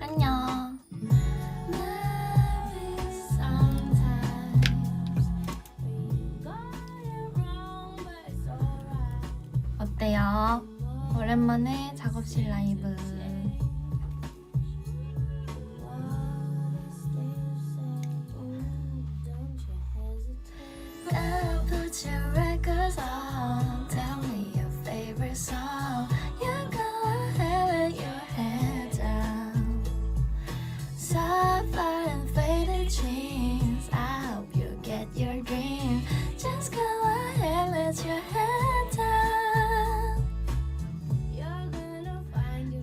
안녕. 어때요? 오랜만에 작업실 라이브. Put your records on. Tell me your favorite song. You go ahead, let your head down. Sapphire and faded jeans. I hope you get your dream. Just go ahead, let your head down.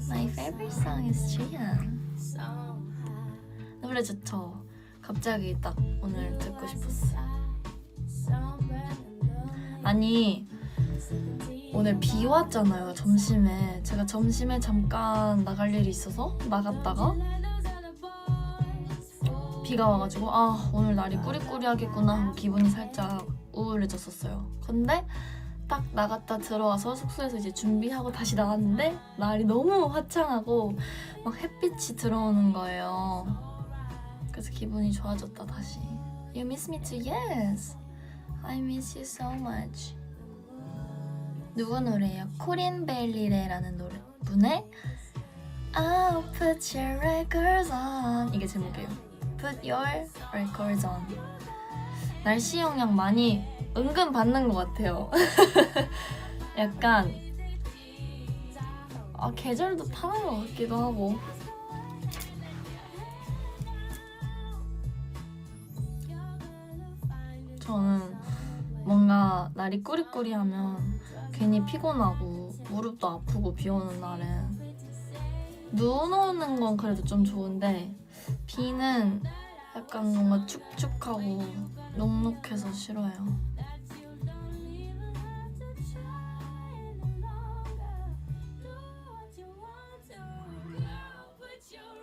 My favorite song is Jian. 노래 좋죠? 갑자기 딱 오늘 듣고 싶었어요. 아니 오늘 비 왔잖아요. 점심에 제가 점심에 잠깐 나갈 일이 있어서 나갔다가 비가 와가지고 아 오늘 날이 꾸리꾸리하겠구나 하고 기분이 살짝 우울해졌었어요. 근데 딱 나갔다 들어와서 숙소에서 이제 준비하고 다시 나왔는데 날이 너무 화창하고 막 햇빛이 들어오는 거예요. 그래서 기분이 좋아졌다 다시. You miss me too? Yes. I miss you so much. 누구 노래예요? 코린 벨리레라는 노래 분의 I'll put your records on. 이게 제목이에요. Put your records on. 날씨 영향 많이 은근 받는 것 같아요. 약간 계절도 타는 것 같기도 하고. 저는 뭔가 날이 꾸리꾸리하면 괜히 피곤하고 무릎도 아프고 비 오는 날은 눈 오는 건 그래도 좀 좋은데 비는 약간 뭔가 축축하고 눅눅해서 싫어요.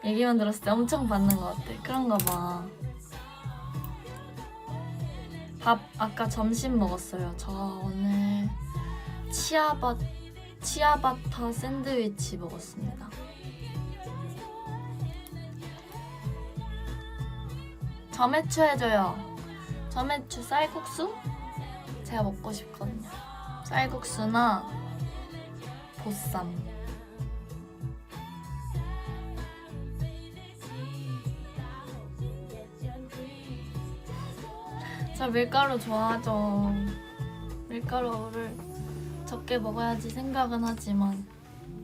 얘기만 들었을 때 엄청 받는 것 같아. 그런가 봐. 밥 아까 점심 먹었어요. 저 오늘 치아바타 샌드위치 먹었습니다. 점액추 해줘요. 점액추 쌀국수? 제가 먹고 싶거든요. 쌀국수나 보쌈. 저 밀가루 좋아하죠. 밀가루를 적게 먹어야지 생각은 하지만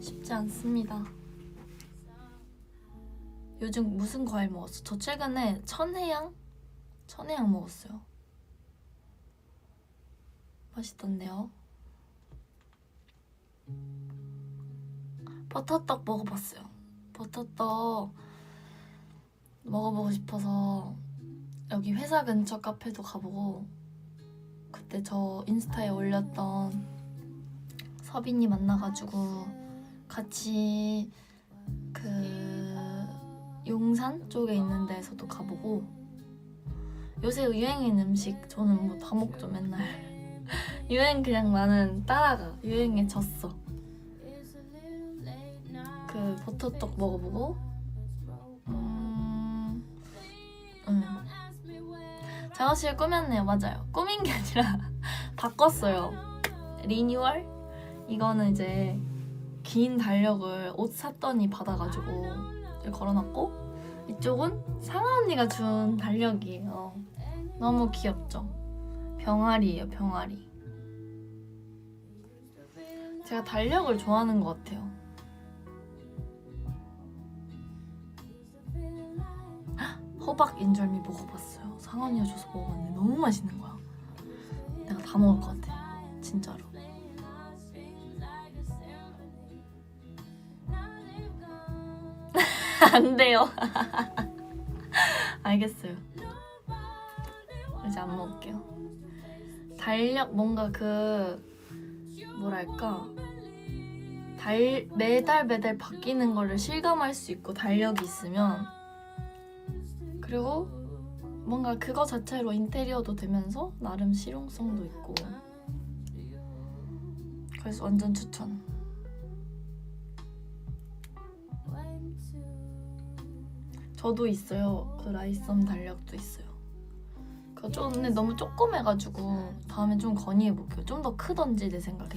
쉽지 않습니다. 요즘 무슨 과일 먹었어? 저 최근에 천혜향 먹었어요. 맛있던데요. 버터떡 먹어봤어요. 버터떡 먹어보고 싶어서 여기 회사 근처 카페도 가보고 그때 저 인스타에 올렸던 서빈이 만나가지고 같이 그 용산 쪽에 있는 데에서도 가보고 요새 유행인 음식 저는 뭐 다 먹죠 맨날. 유행 그냥 나는 따라가. 유행에 졌어. 그 버터떡 먹어보고 작업실 꾸몄네요. 맞아요. 꾸민 게 아니라 바꿨어요. 리뉴얼? 이거는 이제 긴 달력을 옷 샀더니 받아가지고 걸어놨고 이쪽은 상아 언니가 준 달력이에요. 너무 귀엽죠? 병아리예요. 병아리. 제가 달력을 좋아하는 것 같아요. 호박 인절미 먹어봤어요. 상아 언니가 줘서 먹어봤는데 너무 맛있는 거야. 내가 다 먹을 것 같아. 진짜로. 안 돼요. 알겠어요. 이제 안 먹을게요. 달력 뭔가 그 뭐랄까 매달 바뀌는 거를 실감할 수 있고 달력이 있으면 그리고 뭔가 그거 자체로 인테리어도 되면서 나름 실용성도 있고 그래서 완전 추천. 저도 있어요. 그 라이썸 달력도 있어요. 그거 좀 근데 너무 조그매가지고 다음에 좀 건의해볼게요. 좀 더 크던지 내 생각에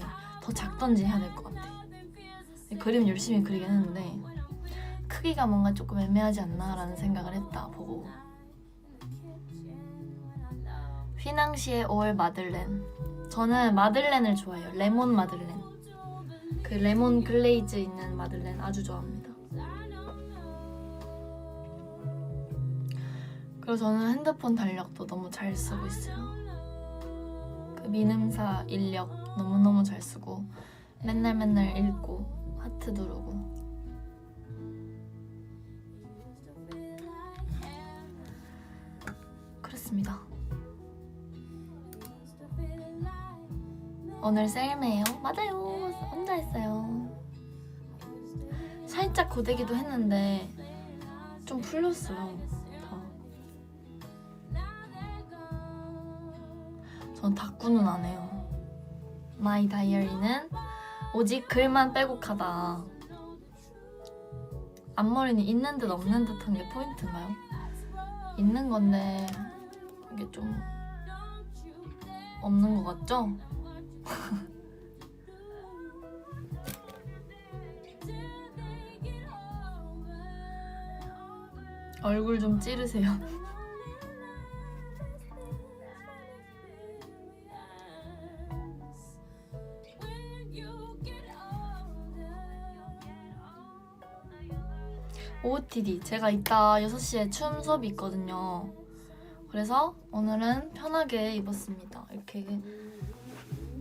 더 작던지 해야 될 것 같아. 그림 열심히 그리긴 했는데 크기가 뭔가 조금 애매하지 않나 라는 생각을 했다 보고. 휘낭시에 5월 마들렌. 저는 마들렌을 좋아해요. 레몬 마들렌. 그 레몬 글레이즈 있는 마들렌 아주 좋아합니다. 그리고 저는 핸드폰 달력도 너무 잘 쓰고 있어요. 그 민음사 인력 너무너무 잘 쓰고 맨날 읽고 하트 누르고. 그렇습니다. 오늘 셀매예요? 맞아요. 혼자 했어요. 살짝 고데기도 했는데 좀 풀렸어요. 전 닦고는 안 해요. 마이 다이어리는 오직 글만 빼곡하다. 앞머리는 있는 듯 없는 듯한 게 포인트인가요? 있는 건데 이게 좀 없는 것 같죠? 얼굴 좀 찌르세요. OOTD 제가 이따 6시에 춤 수업이 있거든요. 그래서 오늘은 편하게 입었습니다. 이렇게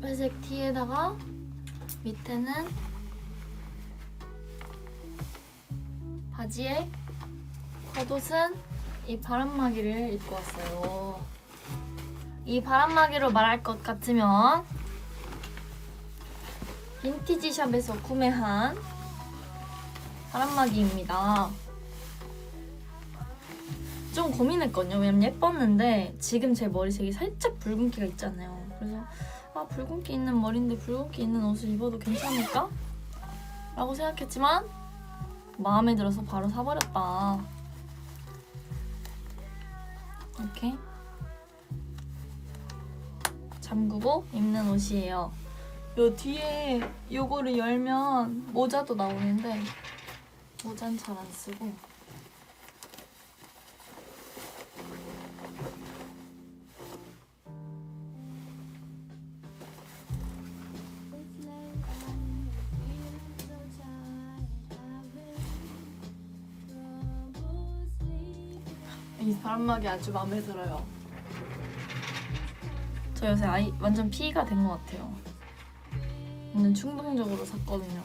회색 티에다가 밑에는 바지에 겉옷은 이 바람막이를 입고 왔어요. 이 바람막이로 말할 것 같으면 빈티지 샵에서 구매한 바람막이입니다. 좀 고민했거든요. 왜냐면 예뻤는데 지금 제 머리색이 살짝 붉은기가 있잖아요. 그래서 붉은기 있는 머리인데 붉은기 있는 옷을 입어도 괜찮을까? 라고 생각했지만 마음에 들어서 바로 사버렸다. 이렇게 잠그고 입는 옷이에요. 요 뒤에 요거를 열면 모자도 나오는데 모자는 잘 안 쓰고 이 바람막이 아주 마음에 들어요. 저 요새 완전 P가 된 것 같아요. 완전 충동적으로 샀거든요.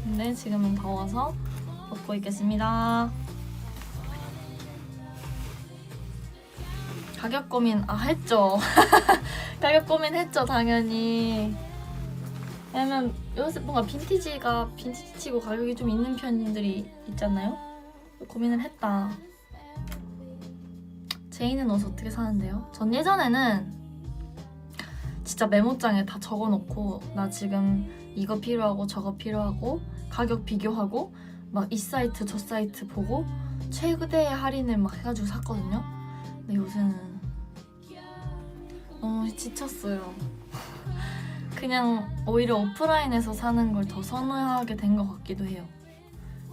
근데 지금은 더워서 벗고 있겠습니다. 가격 고민 했죠. 가격 고민 했죠, 당연히. 왜냐면 요새 뭔가 빈티지치고 가격이 좀 있는 편들이 있잖아요. 고민을 했다. 제이는 옷 어떻게 사는데요? 전 예전에는 진짜 메모장에 다 적어놓고 나 지금 이거 필요하고 저거 필요하고 가격 비교하고 막 이 사이트 저 사이트 보고 최대 할인을 막 해가지고 샀거든요. 근데 요새는 너무 지쳤어요. 그냥 오히려 오프라인에서 사는 걸 더 선호하게 된 것 같기도 해요.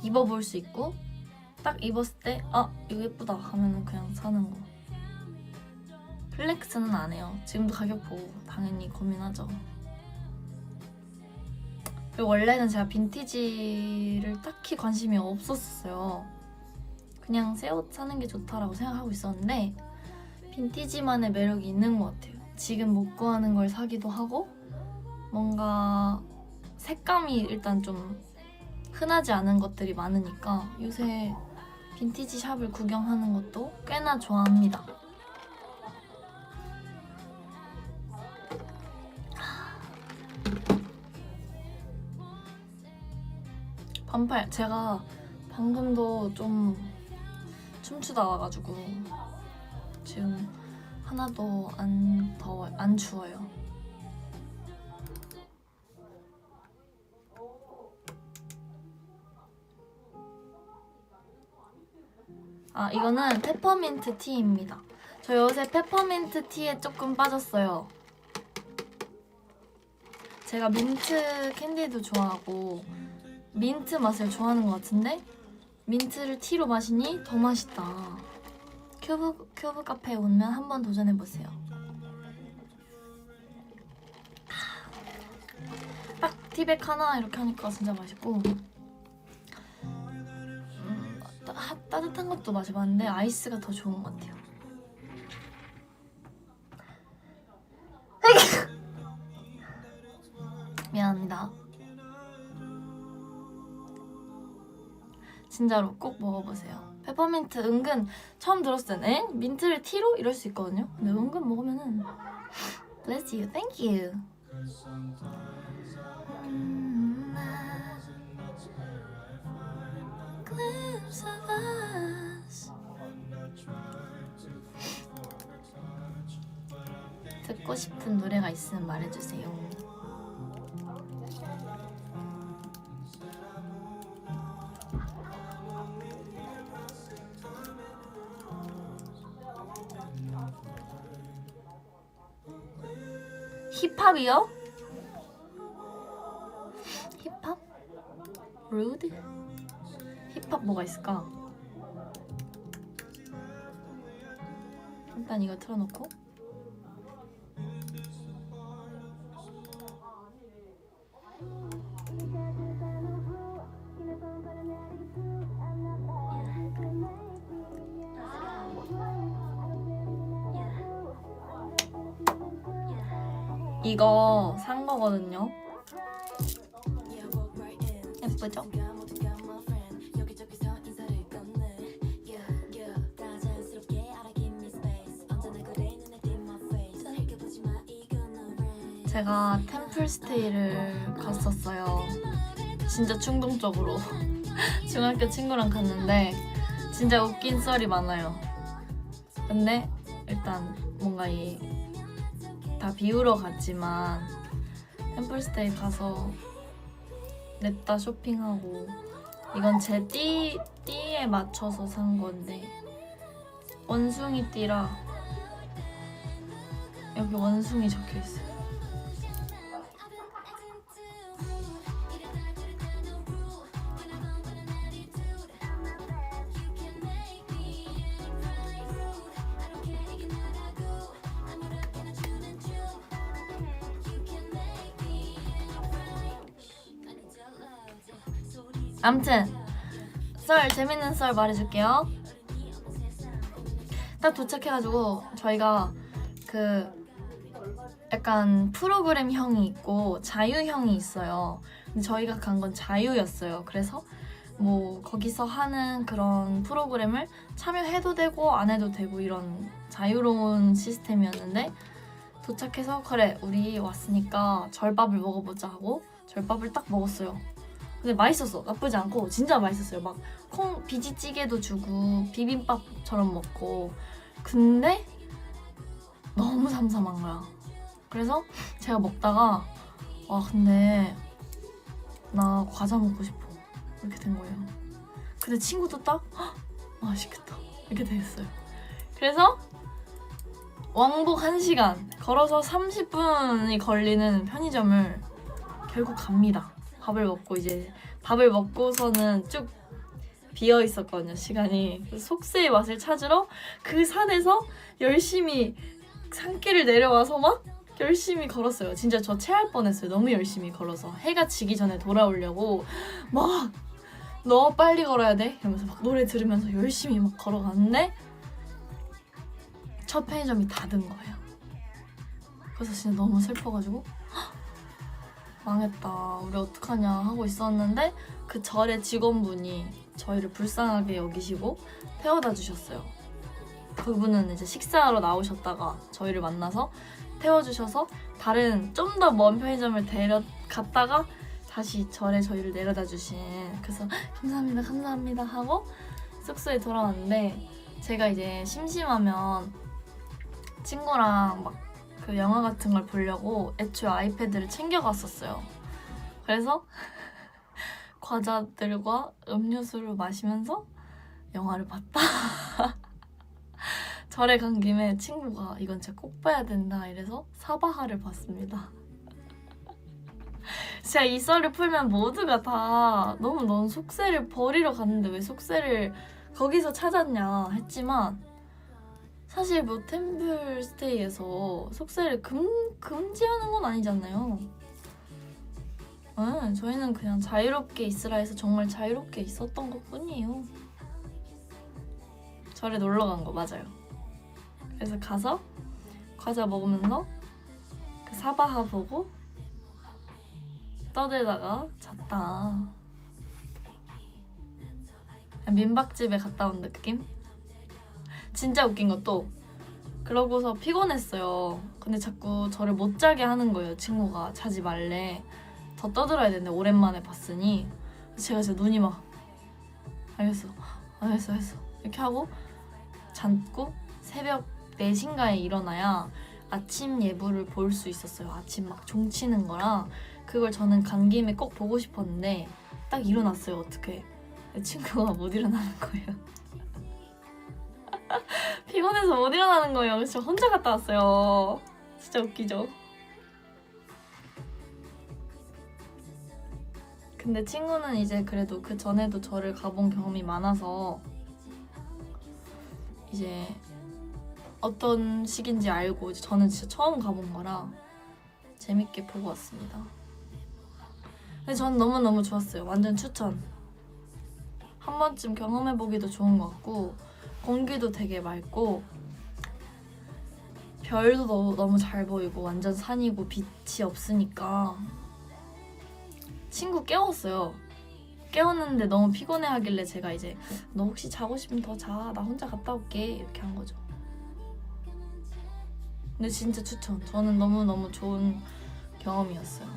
입어볼 수 있고 딱 입었을 때 이거 예쁘다 하면은 그냥 사는 거. 플렉스는 안 해요. 지금도 가격 보고 당연히 고민하죠. 그리고 원래는 제가 빈티지를 딱히 관심이 없었어요. 그냥 새 옷 사는 게 좋다라고 생각하고 있었는데 빈티지만의 매력이 있는 것 같아요. 지금 못 구하는 걸 사기도 하고 뭔가 색감이 일단 좀 흔하지 않은 것들이 많으니까 요새 빈티지 샵을 구경하는 것도 꽤나 좋아합니다. 반팔 제가 방금도 좀 춤추다 와가지고 지금 하나도 안 추워요. 아, 이거는 페퍼민트 티입니다. 저 요새 페퍼민트 티에 조금 빠졌어요. 제가 민트 캔디도 좋아하고 민트 맛을 좋아하는 것 같은데 민트를 티로 마시니 더 맛있다. 큐브 카페에 오면 한번 도전해보세요. 딱 티백 하나 이렇게 하니까 진짜 맛있고 따뜻한 것도 마셔봤는데 아이스가 더 좋은 것 같아요. 미안합니다. 진짜로 꼭 먹어보세요. 페퍼민트 은근 처음 들었을 땐 민트를 티로? 이럴 수 있거든요. 근데 은근 먹으면은 Bless you, thank you. Glimpse of us. 듣고 싶은 노래가 있으면 말해주세요. 힙합이요? 힙합? 루드? 힙합 뭐가 있을까? 일단 이거 틀어놓고 이거 산 거거든요. 예쁘죠? 제가 템플스테이를 갔었어요. 진짜 충동적으로 중학교 친구랑 갔는데 진짜 웃긴 썰이 많아요. 근데 일단 뭔가 다 비우러 갔지만 템플스테이 가서 냅다 쇼핑하고 이건 제 띠에 맞춰서 산 건데 원숭이 띠라 여기 원숭이 적혀있어요. 암튼 재밌는 썰 말해줄게요. 딱 도착해가지고 저희가 약간 프로그램형이 있고 자유형이 있어요. 근데 저희가 간 건 자유였어요. 그래서 뭐 거기서 하는 그런 프로그램을 참여해도 되고 안 해도 되고 이런 자유로운 시스템이었는데 도착해서 그래 우리 왔으니까 절밥을 먹어보자 하고 절밥을 딱 먹었어요. 근데 맛있었어. 나쁘지 않고 진짜 맛있었어요. 막 비지찌개도 주고 비빔밥처럼 먹고 근데 너무 삼삼한 거야. 그래서 제가 먹다가 와 근데 나 과자 먹고 싶어 이렇게 된 거예요. 근데 친구도 딱 맛있겠다 이렇게 됐어요. 그래서 왕복 1시간 걸어서 30분이 걸리는 편의점을 결국 갑니다. 밥을 먹고서는 쭉 비어 있었거든요, 시간이. 속세의 맛을 찾으러 그 산에서 열심히 산길을 내려와서 막 열심히 걸었어요. 진짜 저 체할 뻔했어요. 너무 열심히 걸어서 해가 지기 전에 돌아오려고 막 너 빨리 걸어야 돼 이러면서 막 노래 들으면서 열심히 막 걸어갔는데 첫 편의점이 닫은 거예요. 그래서 진짜 너무 슬퍼가지고 망했다 우리 어떡하냐 하고 있었는데 그 절의 직원분이 저희를 불쌍하게 여기시고 태워다 주셨어요. 그분은 이제 식사하러 나오셨다가 저희를 만나서 태워주셔서 다른 좀 더 먼 편의점을 데려갔다가 다시 절에 저희를 내려다 주신 그래서 감사합니다 하고 숙소에 돌아왔는데 제가 이제 심심하면 친구랑 막 그 영화 같은 걸 보려고 애초에 아이패드를 챙겨갔었어요. 그래서 과자들과 음료수를 마시면서 영화를 봤다. 절에 간 김에 친구가 이건 진짜 꼭 봐야 된다 이래서 사바하를 봤습니다. 진짜 이 썰을 풀면 모두가 다 너무 넌 속세를 버리러 갔는데 왜 속세를 거기서 찾았냐 했지만 사실 뭐 템플스테이에서 속세를 금지하는 건 아니잖아요. 네, 저희는 그냥 자유롭게 있으라 해서 정말 자유롭게 있었던 것 뿐이에요. 절에 놀러 간 거 맞아요. 그래서 가서 과자 먹으면서 그 사바하 보고 떠들다가 잤다. 민박집에 갔다 온 느낌? 진짜 웃긴 것도 그러고서 피곤했어요. 근데 자꾸 저를 못 자게 하는 거예요. 친구가 자지 말래. 더 떠들어야 되는데 오랜만에 봤으니 제가 진짜 눈이 막 알겠어 이렇게 하고 잠고 새벽 4시인가에 일어나야 아침 예불을 볼 수 있었어요. 아침 막 종치는 거랑 그걸 저는 간 김에 꼭 보고 싶었는데 딱 일어났어요. 어떻게 친구가 못 일어나는 거예요. 피곤해서 못 일어나는 거예요. 그래서 저 혼자 갔다 왔어요. 진짜 웃기죠? 근데 친구는 이제 그래도 그 전에도 절을 가본 경험이 많아서 이제 어떤 식인지 알고 이제 저는 진짜 처음 가본 거라 재밌게 보고 왔습니다. 근데 저는 너무너무 좋았어요. 완전 추천. 한 번쯤 경험해보기도 좋은 것 같고 공기도 되게 맑고 별도 너무 잘 보이고 완전 산이고 빛이 없으니까 친구 깨웠어요. 깨웠는데 너무 피곤해하길래 제가 이제 너 혹시 자고 싶으면 더 자. 나 혼자 갔다 올게. 이렇게 한 거죠. 근데 진짜 추천. 저는 너무너무 좋은 경험이었어요.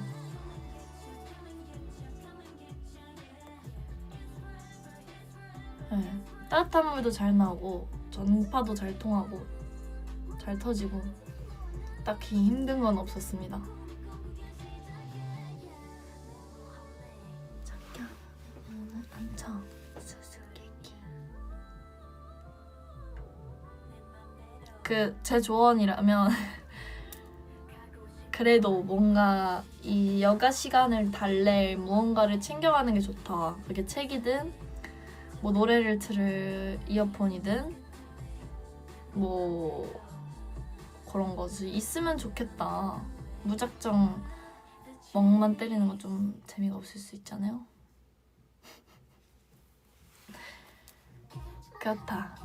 네. 따뜻한 물도 잘 나오고 전파도 잘 통하고 잘 터지고 딱히 힘든 건 없었습니다. 자기야 오늘 앉아. 수수께끼. 제 조언이라면 그래도 뭔가 이 여가 시간을 달랠 무언가를 챙겨가는 게 좋다. 그게 책이든 뭐 노래를 들을 이어폰이든 뭐 그런 거지 있으면 좋겠다. 무작정 멍만 때리는 건 좀 재미가 없을 수 있잖아요. 그렇다.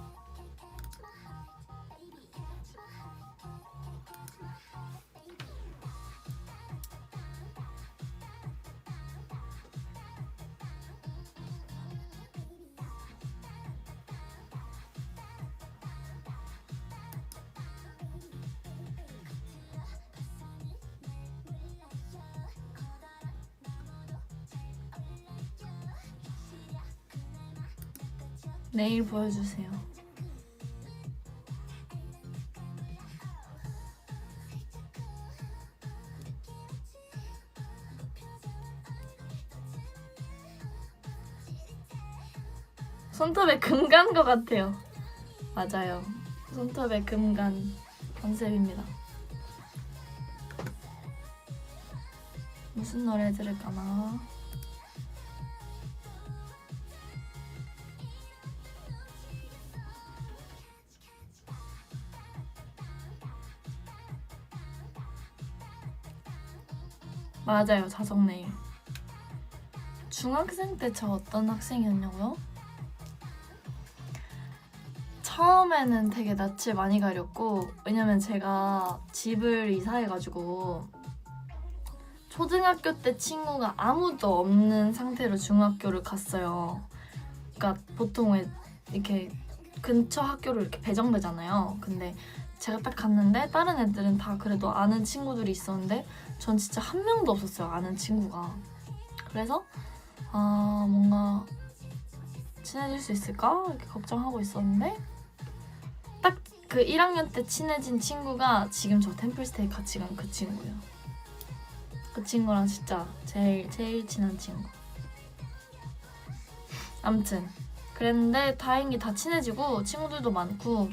내일 보여주세요. 손톱에 금 간 것 같아요. 맞아요. 손톱에 금 간 컨셉입니다. 무슨 노래 들을까나? 맞아요. 자석네일. 중학생 때 저 어떤 학생이었냐고요? 처음에는 되게 낯을 많이 가렸고 왜냐면 제가 집을 이사해가지고 초등학교 때 친구가 아무도 없는 상태로 중학교를 갔어요. 그러니까 보통 왜 이렇게 근처 학교로 이렇게 배정되잖아요. 근데 제가 딱 갔는데 다른 애들은 다 그래도 아는 친구들이 있었는데 전 진짜 한 명도 없었어요. 아는 친구가. 그래서 뭔가 친해질 수 있을까? 이렇게 걱정하고 있었는데 딱 그 1학년 때 친해진 친구가 지금 저 템플스테이 같이 간 그 친구예요. 그 친구랑 진짜 제일 친한 친구. 아무튼 그랬는데 다행히 다 친해지고 친구들도 많고.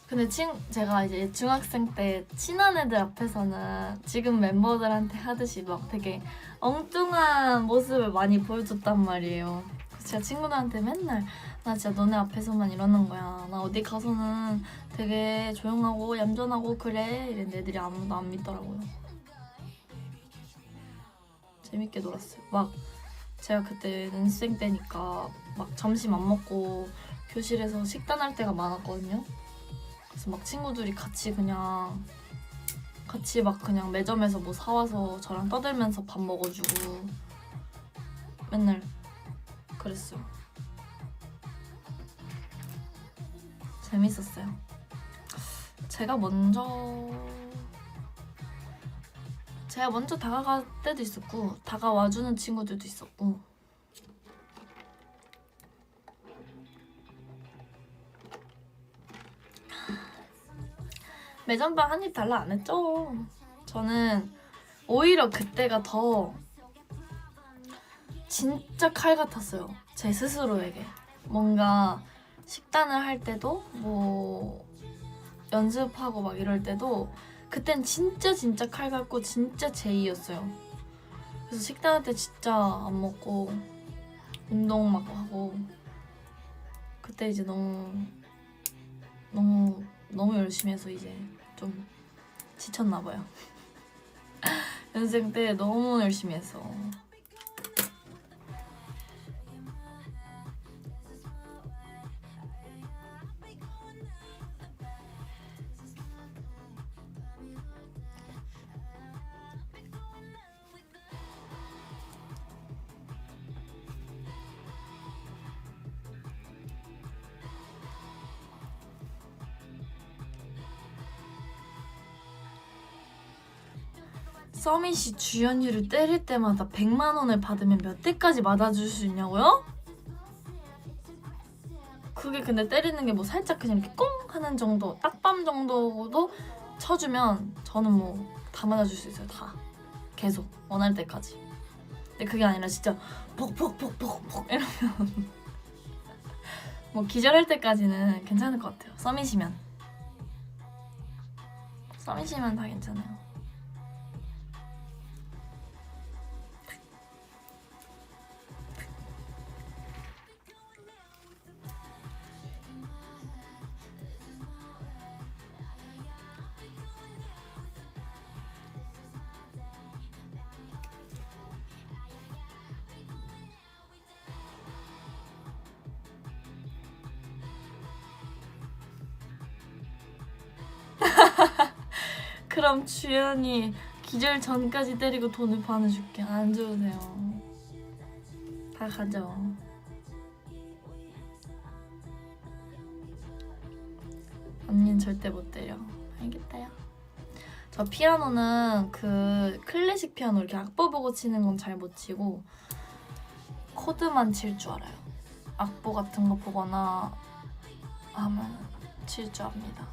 근데 제가 이제 중학생 때 친한 애들 앞에서는 지금 멤버들한테 하듯이 막 되게 엉뚱한 모습을 많이 보여줬단 말이에요. 그래서 제가 친구들한테 맨날 나 진짜 너네 앞에서만 이러는 거야. 나 어디 가서는 되게 조용하고 얌전하고 그래. 이랬는데 애들이 아무도 안 믿더라고요. 재밌게 놀았어요. 막 제가 그때 연습생 때니까 막 점심 안 먹고 교실에서 식단할 때가 많았거든요. 그래서 막 친구들이 같이 막 그냥 매점에서 뭐 사와서 저랑 떠들면서 밥 먹어주고 맨날 그랬어요. 재밌었어요. 제가 먼저 다가갈 때도 있었고 다가와주는 친구들도 있었고. 매점빵 한 입 달라 안 했죠. 저는 오히려 그때가 더 진짜 칼 같았어요. 제 스스로에게. 뭔가 식단을 할 때도 뭐 연습하고 막 이럴 때도 그땐 진짜 칼 같고 진짜 제이였어요. 그래서 식단할 때 진짜 안 먹고 운동 막 하고 그때 이제 너무 열심히 해서 이제 좀 지쳤나 봐요. 연습생 때 너무 열심히 해서. 서밋이 주연이를 때릴 때마다 100만 원을 받으면 몇 대까지 맞아줄 수 있냐고요? 그게 근데 때리는 게 뭐 살짝 그냥 이렇게 꽁 하는 정도, 딱밤 정도도 쳐주면 저는 뭐 다 맞아줄 수 있어요. 다. 계속 원할 때까지. 근데 그게 아니라 진짜 퍽퍽퍽퍽퍽 이러면 뭐 기절할 때까지는 괜찮을 것 같아요. 서밋이면 다 괜찮아요. 그럼 주연이 기절 전까지 때리고 돈을 반해줄게. 안 줘도 돼요. 다 가져. 언니는 절대 못 때려. 알겠다요. 저 피아노는 그 클래식 피아노 이렇게 악보 보고 치는 건 잘 못 치고 코드만 칠 줄 알아요. 악보 같은 거 보거나 하면 칠 줄 압니다.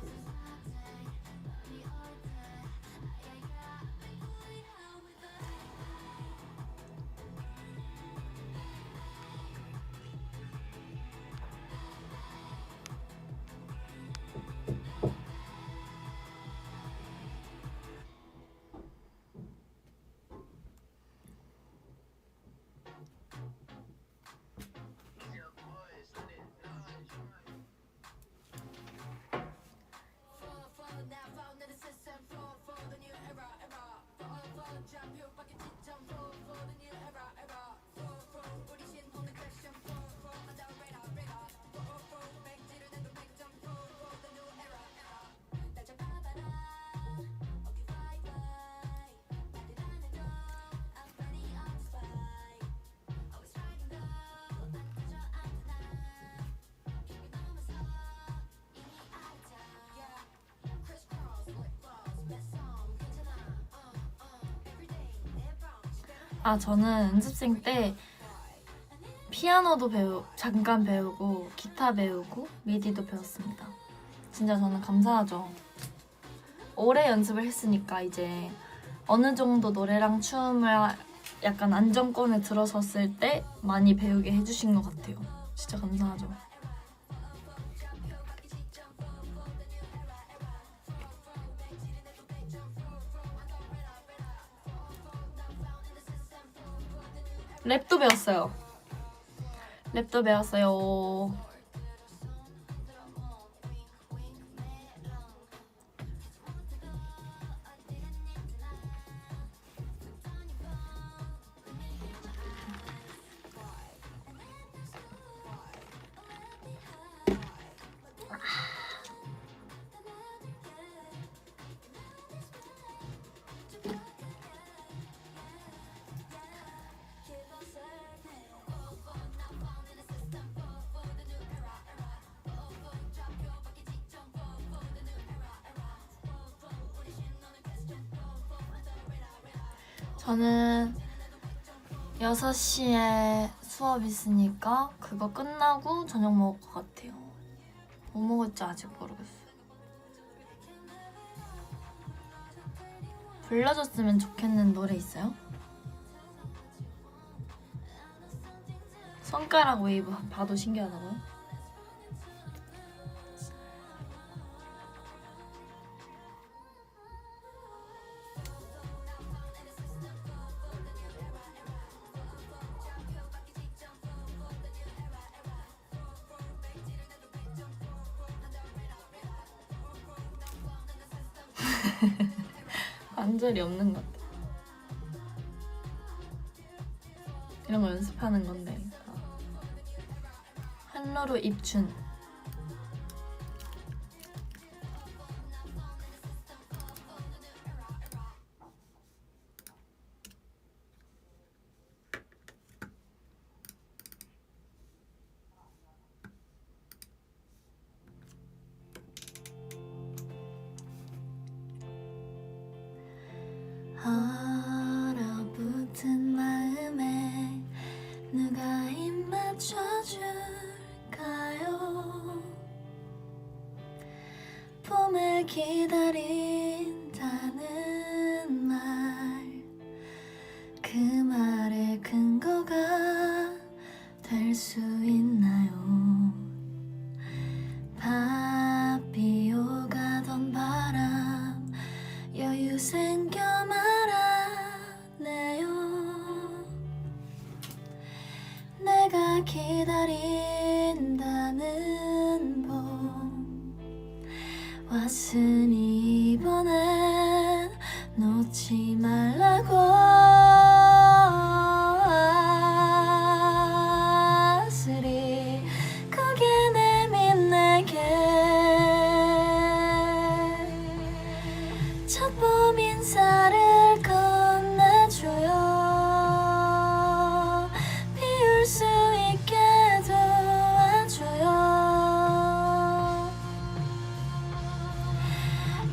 저는 연습생 때 피아노도 잠깐 배우고 기타 배우고 미디도 배웠습니다. 진짜 저는 감사하죠. 오래 연습을 했으니까 이제 어느 정도 노래랑 춤을 약간 안정권에 들어섰을 때 많이 배우게 해주신 것 같아요. 진짜 감사하죠. 랩도 배웠어요. 랩도 배웠어요. 저는 6시에 수업 있으니까 그거 끝나고 저녁 먹을 것 같아요. 뭐 먹을지 아직 모르겠어요. 불러줬으면 좋겠는 노래 있어요? 손가락 웨이브 봐도 신기하다고요? 관절이 없는 것 같아. 이런 거 연습하는 건데. 한로루 입춘. 얼어붙은 마음에 누가 입 맞춰줄까요? 봄을 기다린다는 말, 그 말의 근거가 될 수 있나요? 바삐 오가던 바람 여유 생겨 말하네요. 내가 기다린다는 봄 왔으니 이번엔 놓지 말라고. 아슬이 고개 내민 내게 첫 봄 인사를 건네줘요. 피울 수 있게 도와줘요.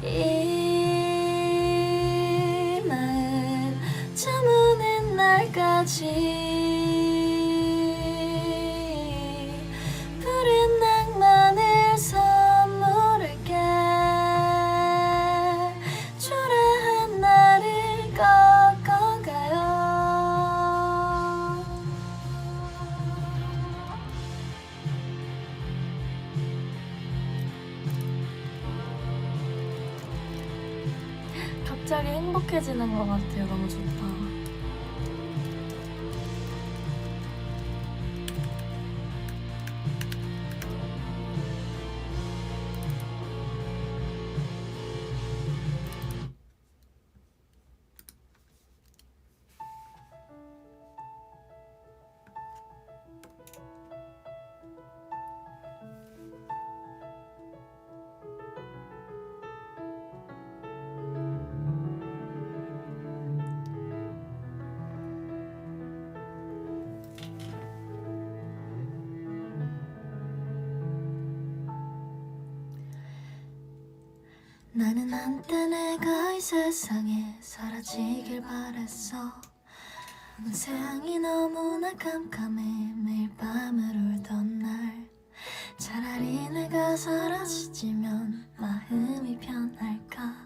이 마음 저무는 날까지 푸른 낭만을 선물할게. 초라한 나를 꺾어가요. 갑자기 행복해지는 것 같아요. 너무 좋다. 나는 한때 내가 이 세상에 사라지길 바랬어. 세상이 너무나 깜깜해 매일 밤을 울던 날 차라리 내가 사라지면 마음이 편할까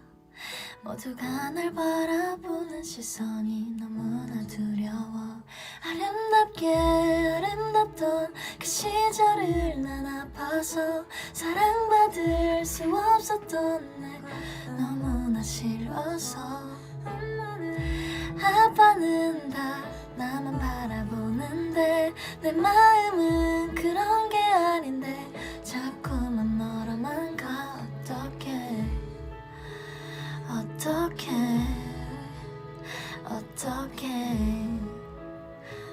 모두가 날 바라보는 시선이 너무나 두려워 아름답게 아름답던 그 시절을 난 아파서 사랑받을 수 없었던 내가 너무나 싫어서 아빠는 다 나만 바라보는데 내 마음은 그런 게 아닌데 자꾸만 멀어만 가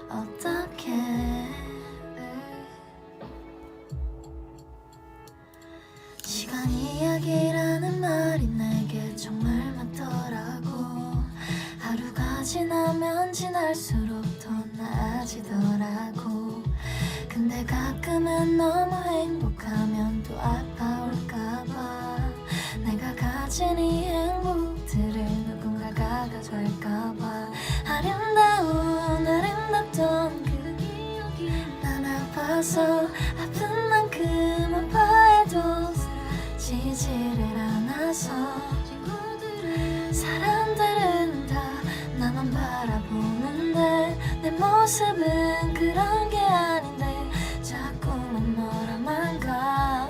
어떡해 시간 이야기라는 말이 내게 정말 맞더라고 하루가 지나면 지날수록 더 나아지더라고 근데 가끔은 너무 행복하면 또 아파올까봐 내가 가진 이 행복들을 누군가가 가져갈까봐 아름답던 그 기억이 난 아파서 아픈 만큼 아파해도 지지를 않아서 사람들은 다 나만 바라보는데 내 모습은 그런 게 아닌데 자꾸만 멀어만 가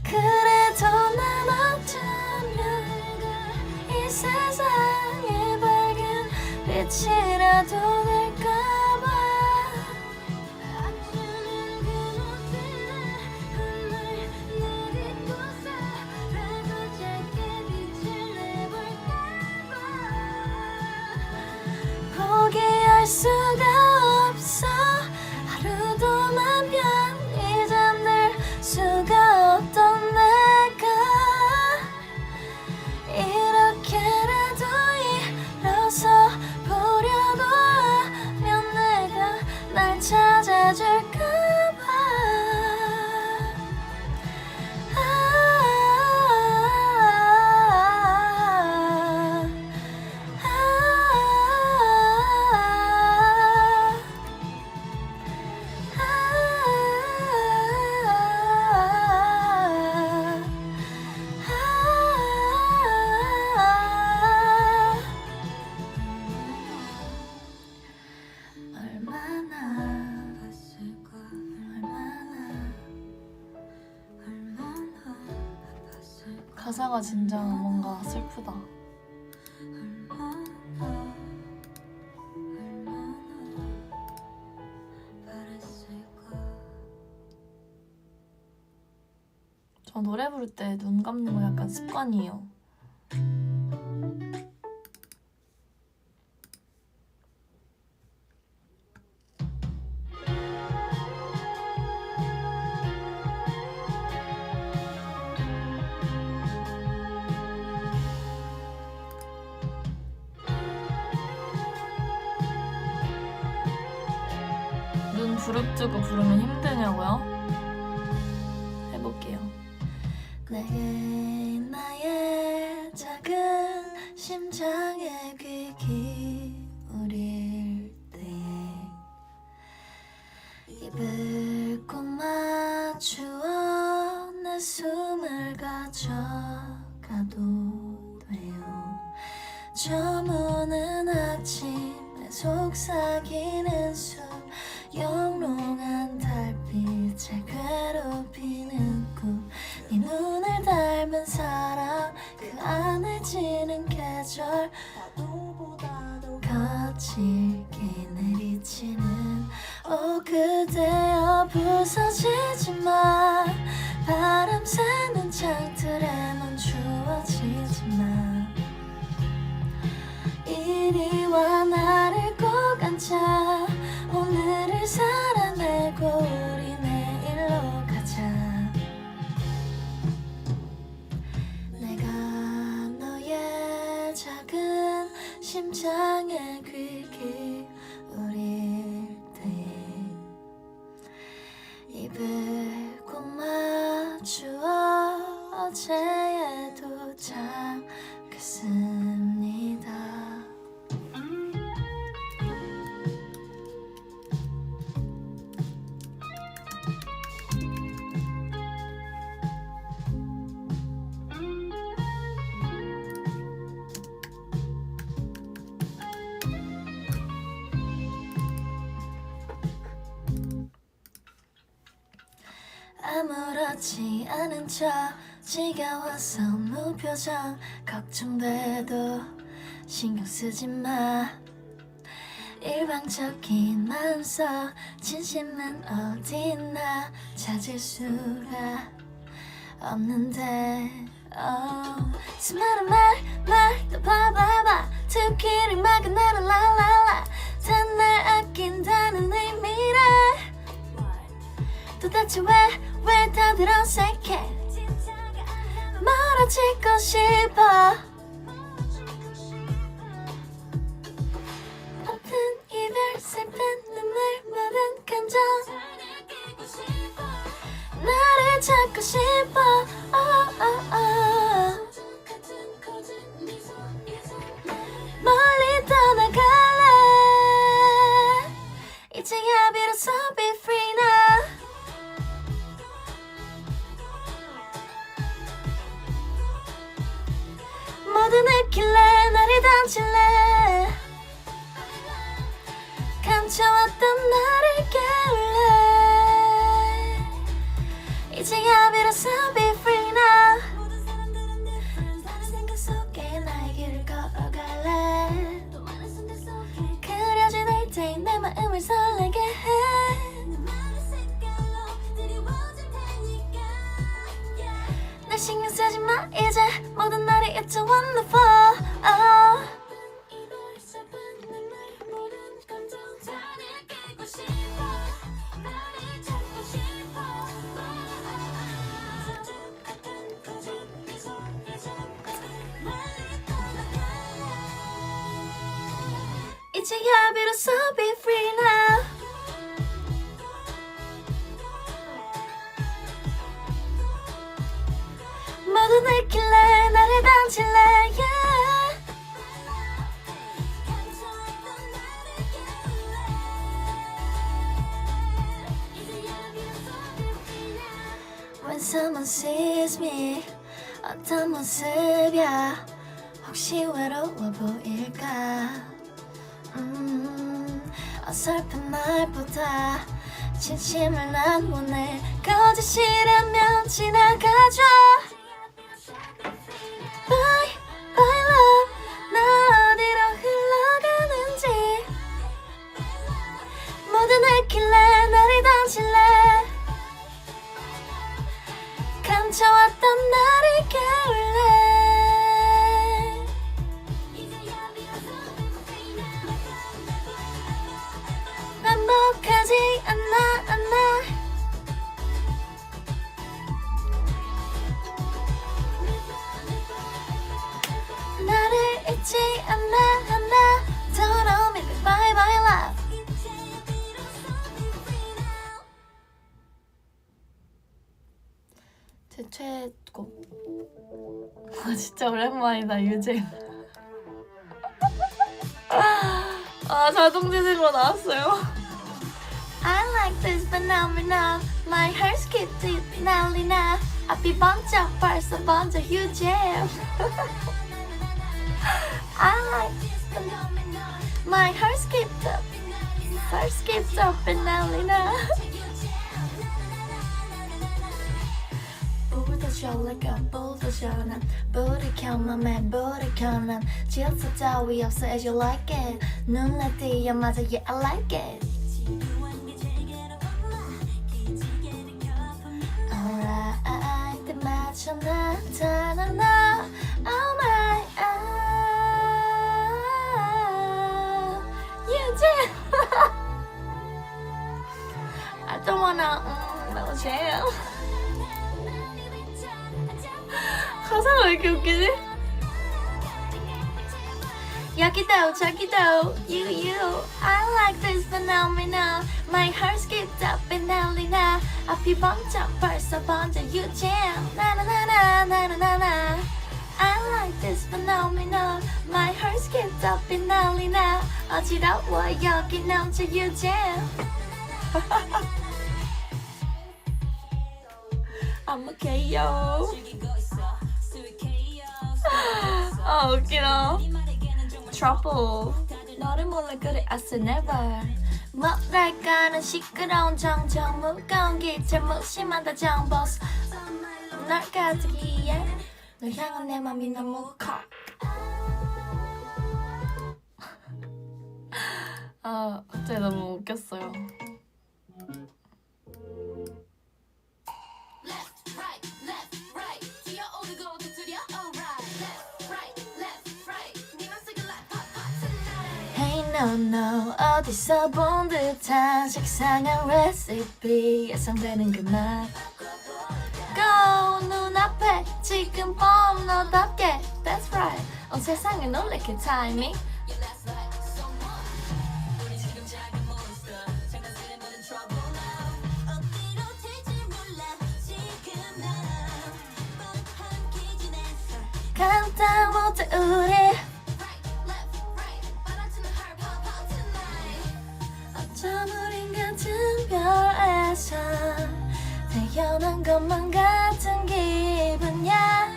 그래도 난 어쩌면 이 세상에 밝은 빛이라도 될까봐 아침은 그 모습을 훗날 내 뒷곳에 밝고 짧게 빛을 내볼까봐 포기할 수가 없어 하루도만 편히 잠들 수가 없던 내가 이렇게라도 일어서 보려고 하면 내가 날 찾아줄까봐 가사가 진짜 뭔가 슬프다. 저 노래 부를 때 눈 감는 거 약간 습관이에요. 눈 부릅뜨고 부르면 힘드냐고요? 해볼게요. 내게 나의 작은 심장에 귀 기울일 때에 입을 꼭 맞추어 내 숨을 가져가도 돼요. 저무는 아침에 속삭이는 숨 영롱한 달빛에 괴롭히는 꿈 네 눈을 닮은 사람 그 안에 지는 계절 파도보다도 거칠게 내리치는 오 그대여 부서지지 마 바람 새는 창틀에 멈추어지지 마 이리와 나를 꼭 앉아 오늘을 살아내고 우리 내일로 가자 내가 너의 작은 심장에 귀 기울일 때 입을 꼭 맞추어 어제에 도착했습니다 아무렇지 않은 척 지겨워서 무표정 걱정돼도 신경 쓰지 마 일방적인 마음속 진심은 어디 있나 찾을 수가 없는데 수많은 말도 봐봐봐 특히리 막은 나는 랄랄라 다 날 아낀다는 의미래 도대체 왜 다들 어색해 멀어지고 싶어 아픈 이별 슬픈 눈물 모든 감정 나를 찾고 싶어 멀리 떠나갈래 이제야 비로소 be free now 모두 느낄래 나를 던질래 감춰왔던 나를 깨울래 이제야 비로소 be free now 다른 생각 속에 나의 길을 걸어갈래 그려진 일대에 내 마음을 설레게 해 날 신경 쓰지 마 이제 모든 날이 it's a wonderful 이제야 비로소 be free now 모두 느낄래 나를 던질래 yeah. When someone sees me 어떤 모습이야 혹시 외로워 보일까 어설픈 말보다 진심을 난 원해 거짓이라면 지나가줘 Bye, bye love 나 어디로 흘러가는지 모두 느낄래 나를 던질래 감춰왔던 나를 깨울래 반복하지 않아 나를 잊지 않아 Don't make me bye bye love 제 최애곡 진짜 오랜만이다 유잼 자동 재생으로 나왔어요 I like this phenomenon My heart skips it 난리 나 앞이 번쩍 벌써 번져 유잼 I like this phenomenon My heart skips up and 난리 나 bulldozer like a bulldozer 난 부리켜 맘에 부리켜 난 질서 따위 없어 as you like it 눈에 띄어 맞아 yeah I like it alright 때 맞춰 나타나 나 oh my 유진 I don't wanna no jam 가사가 왜 이렇게 웃기지? 여기도 저기도 you I like this phenomenon My heart skipped up and 난리 나 앞이 번쩍 벌써 번져 you jam 나나나나 나나나나 I like this phenomenon My heart skipped up and 난리 나 어지러워 여기 넘쳐 you jam I'm okay yo 웃기다 Trouble 너를 몰래 그래 I said never 뭐랄까는 시끄러운 정적 무거운 기체 무심한 다정 보스 널 가지기에 널 향한 내 맘이 너무 커 아 갑자기 너무 웃겼어요. Hey no no 어디서 본 듯한 식상한 레시피 예상되는 그 맛 Go 눈앞에 지금 봄 너답게 That's right 온 세상을 놀래킬 타이밍 감당 못해 우리 어쩜 우린 같은 별에서 태어난 것만 같은 기분이야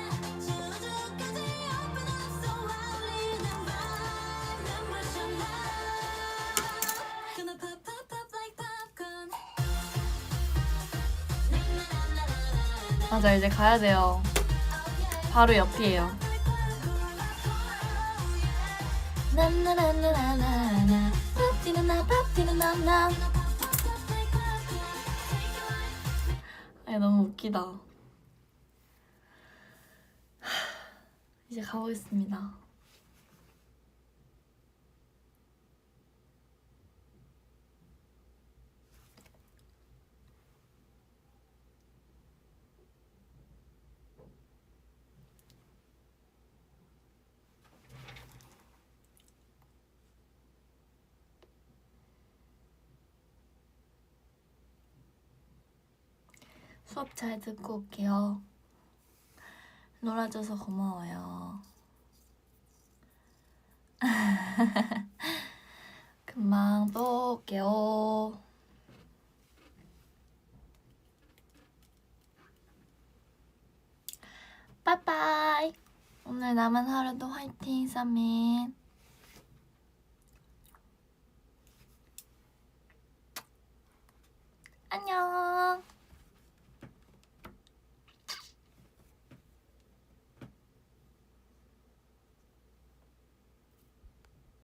맞아 이제 가야 돼요. 바로 옆이에요. 나나나나나나 밥 튀는 나 밥 튀는 나나 아니 너무 웃기다. 이제 가보겠습니다. 수업 잘 듣고 올게요. 놀아줘서 고마워요. 금방 또 올게요. 빠이빠이. 오늘 남은 하루도 화이팅 서민. 안녕.